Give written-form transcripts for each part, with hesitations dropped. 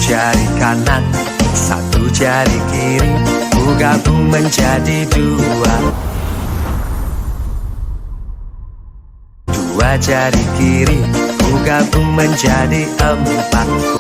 jari kanan, satu jari kiri, ku gabung menjadi dua. Dua jari kiri, ku gabung menjadi empat.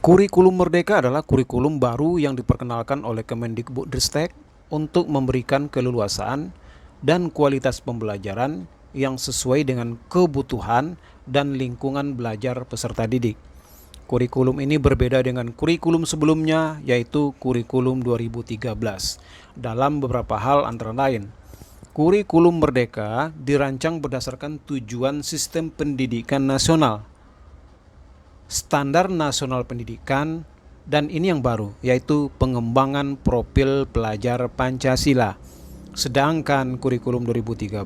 Kurikulum Merdeka adalah kurikulum baru yang diperkenalkan oleh Kemendikbudristek untuk memberikan keleluasaan dan kualitas pembelajaran yang sesuai dengan kebutuhan dan lingkungan belajar peserta didik. Kurikulum ini berbeda dengan kurikulum sebelumnya, yaitu kurikulum 2013. Dalam beberapa hal antara lain, kurikulum Merdeka dirancang berdasarkan tujuan sistem pendidikan nasional, standar nasional pendidikan, dan ini yang baru, yaitu pengembangan profil pelajar Pancasila. Sedangkan kurikulum 2013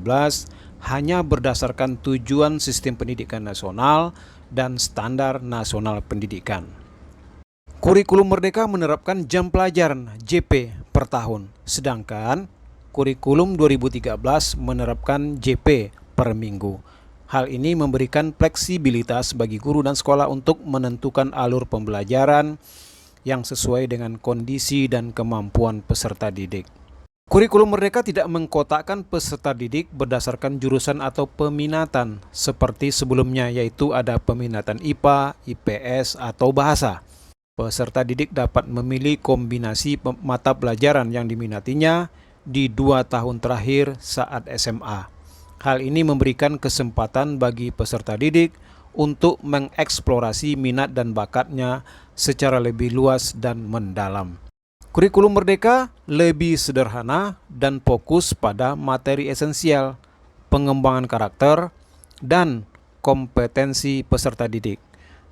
hanya berdasarkan tujuan sistem pendidikan nasional dan standar nasional pendidikan. Kurikulum Merdeka menerapkan jam pelajaran JP per tahun, sedangkan kurikulum 2013 menerapkan JP per minggu. Hal ini memberikan fleksibilitas bagi guru dan sekolah untuk menentukan alur pembelajaran yang sesuai dengan kondisi dan kemampuan peserta didik. Kurikulum Merdeka tidak mengkotakkan peserta didik berdasarkan jurusan atau peminatan seperti sebelumnya, yaitu ada peminatan IPA, IPS, atau bahasa. Peserta didik dapat memilih kombinasi mata pelajaran yang diminatinya di 2 tahun terakhir saat SMA. Hal ini memberikan kesempatan bagi peserta didik untuk mengeksplorasi minat dan bakatnya secara lebih luas dan mendalam. Kurikulum Merdeka lebih sederhana dan fokus pada materi esensial, pengembangan karakter, dan kompetensi peserta didik.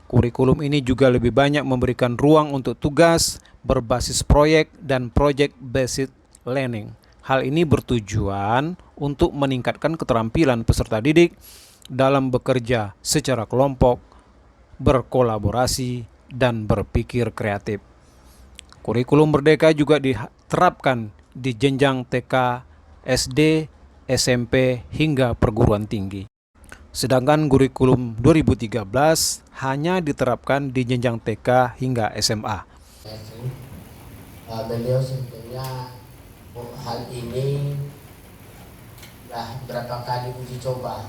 Kurikulum ini juga lebih banyak memberikan ruang untuk tugas berbasis proyek dan project-based learning. Hal ini bertujuan untuk meningkatkan keterampilan peserta didik dalam bekerja secara kelompok, berkolaborasi, dan berpikir kreatif. Kurikulum Merdeka juga diterapkan di jenjang TK, SD, SMP, hingga perguruan tinggi. Sedangkan kurikulum 2013 hanya diterapkan di jenjang TK hingga SMA. Beliau sebetulnya hal ini sudah berapa kali uji coba,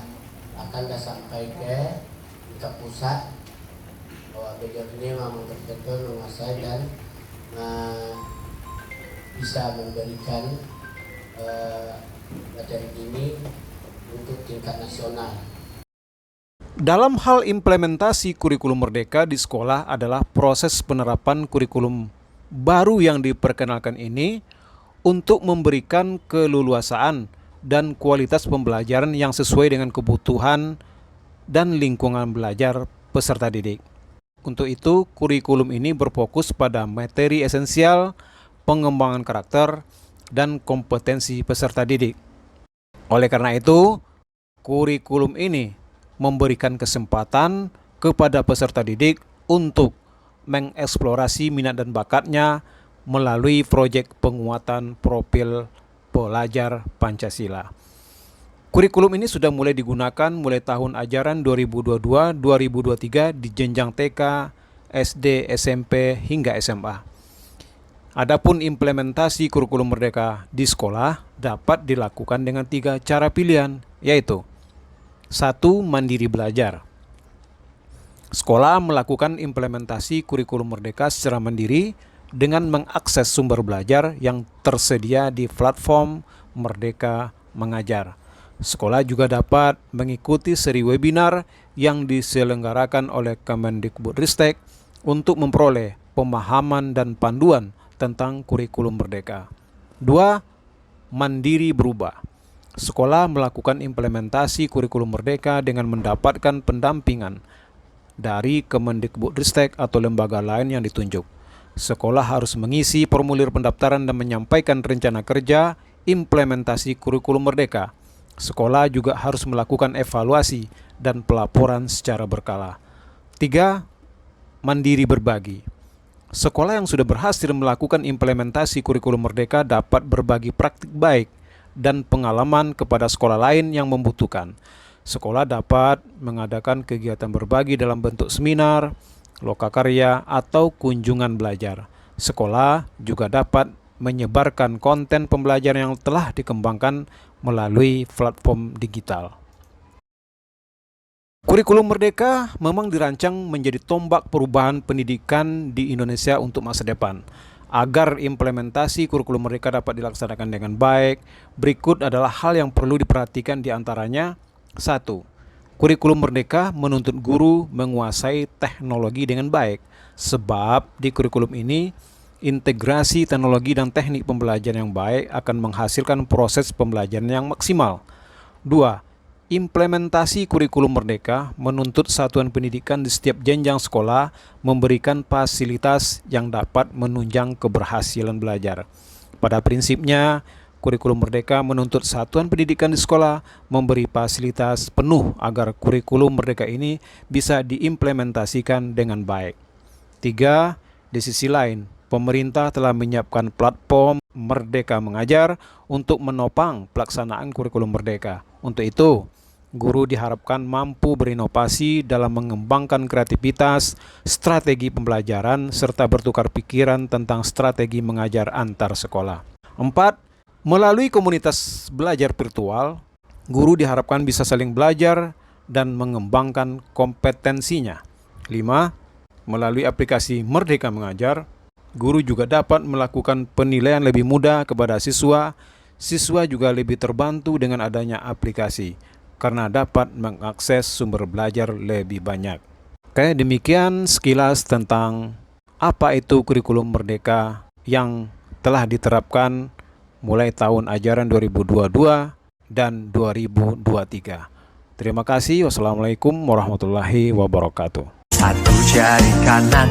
akan sampai ke tingkat pusat bahwa beliau ini memang betul-betul menguasai dan bisa memberikan materi ini untuk tingkat nasional. Dalam hal implementasi kurikulum Merdeka di sekolah adalah proses penerapan kurikulum baru yang diperkenalkan ini untuk memberikan keleluasaan dan kualitas pembelajaran yang sesuai dengan kebutuhan dan lingkungan belajar peserta didik. Untuk itu, kurikulum ini berfokus pada materi esensial, pengembangan karakter, dan kompetensi peserta didik. Oleh karena itu, kurikulum ini memberikan kesempatan kepada peserta didik untuk mengeksplorasi minat dan bakatnya melalui proyek penguatan profil pelajar Pancasila. Kurikulum ini sudah mulai digunakan mulai tahun ajaran 2022-2023 di jenjang TK, SD, SMP, hingga SMA. Adapun implementasi kurikulum Merdeka di sekolah dapat dilakukan dengan 3 cara pilihan, yaitu 1. Mandiri belajar. Sekolah melakukan implementasi kurikulum merdeka secara mandiri dengan mengakses sumber belajar yang tersedia di platform Merdeka Mengajar. Sekolah juga dapat mengikuti seri webinar yang diselenggarakan oleh Kemendikbudristek untuk memperoleh pemahaman dan panduan tentang kurikulum merdeka. 2. Mandiri berubah. Sekolah melakukan implementasi kurikulum merdeka dengan mendapatkan pendampingan dari Kemendikbudristek atau lembaga lain yang ditunjuk. Sekolah harus mengisi formulir pendaftaran dan menyampaikan rencana kerja implementasi kurikulum merdeka. Sekolah juga harus melakukan evaluasi dan pelaporan secara berkala. 3. Mandiri berbagi. Sekolah yang sudah berhasil melakukan implementasi kurikulum merdeka dapat berbagi praktik baik dan pengalaman kepada sekolah lain yang membutuhkan. Sekolah dapat mengadakan kegiatan berbagi dalam bentuk seminar, lokakarya, atau kunjungan belajar. Sekolah juga dapat menyebarkan konten pembelajaran yang telah dikembangkan melalui platform digital. Kurikulum merdeka memang dirancang menjadi tombak perubahan pendidikan di Indonesia untuk masa depan. Agar implementasi kurikulum merdeka dapat dilaksanakan dengan baik, berikut adalah hal yang perlu diperhatikan di antaranya. 1. Kurikulum merdeka menuntut guru menguasai teknologi dengan baik, sebab di kurikulum ini integrasi teknologi dan teknik pembelajaran yang baik akan menghasilkan proses pembelajaran yang maksimal. 2. Implementasi kurikulum merdeka menuntut satuan pendidikan di setiap jenjang sekolah memberikan fasilitas yang dapat menunjang keberhasilan belajar. Pada prinsipnya, kurikulum merdeka menuntut satuan pendidikan di sekolah memberi fasilitas penuh agar kurikulum merdeka ini bisa diimplementasikan dengan baik. 3. Di sisi lain, pemerintah telah menyiapkan platform Merdeka Mengajar untuk menopang pelaksanaan kurikulum merdeka. Untuk itu, guru diharapkan mampu berinovasi dalam mengembangkan kreativitas, strategi pembelajaran, serta bertukar pikiran tentang strategi mengajar antar sekolah. 4. Melalui komunitas belajar virtual, guru diharapkan bisa saling belajar dan mengembangkan kompetensinya. 5. Melalui aplikasi Merdeka Mengajar, guru juga dapat melakukan penilaian lebih mudah kepada siswa. Siswa juga lebih terbantu dengan adanya aplikasi, karena dapat mengakses sumber belajar lebih banyak. Oke, demikian sekilas tentang apa itu kurikulum merdeka yang telah diterapkan mulai tahun ajaran 2022 dan 2023. Terima kasih. Wassalamualaikum warahmatullahi wabarakatuh. Satu jari kanan,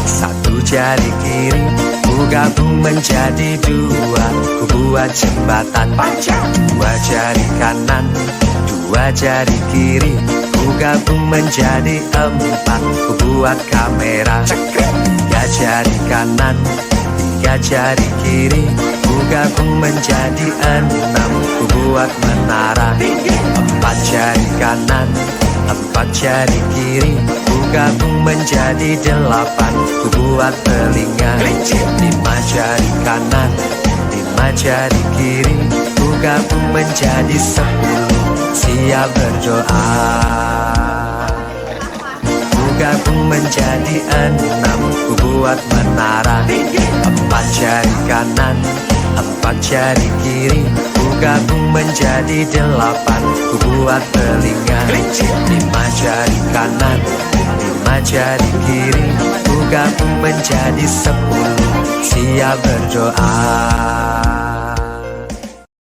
satu jari kiri, ku gabung menjadi dua, ku buat jembatan. Dua jari kanan, dua jari kiri, ku gabung menjadi empat, ku buat kamera. Tiga jari kanan, tiga jari kiri, ku gabung menjadi enam, ku buat menara. Empat jari kanan, empat jari kiri, ku gabung menjadi delapan, ku buat telinga. Lima jari kanan, lima jari kiri, ku gabung menjadi 10, siap berdoa. Ku gabung menjadi 6, ku buat menara. Empat jari kanan, empat jari kiri, ku gabung menjadi 8, ku buat telinga. Lima jari kanan, lima jari kiri, ku gabung menjadi 10, siap berdoa.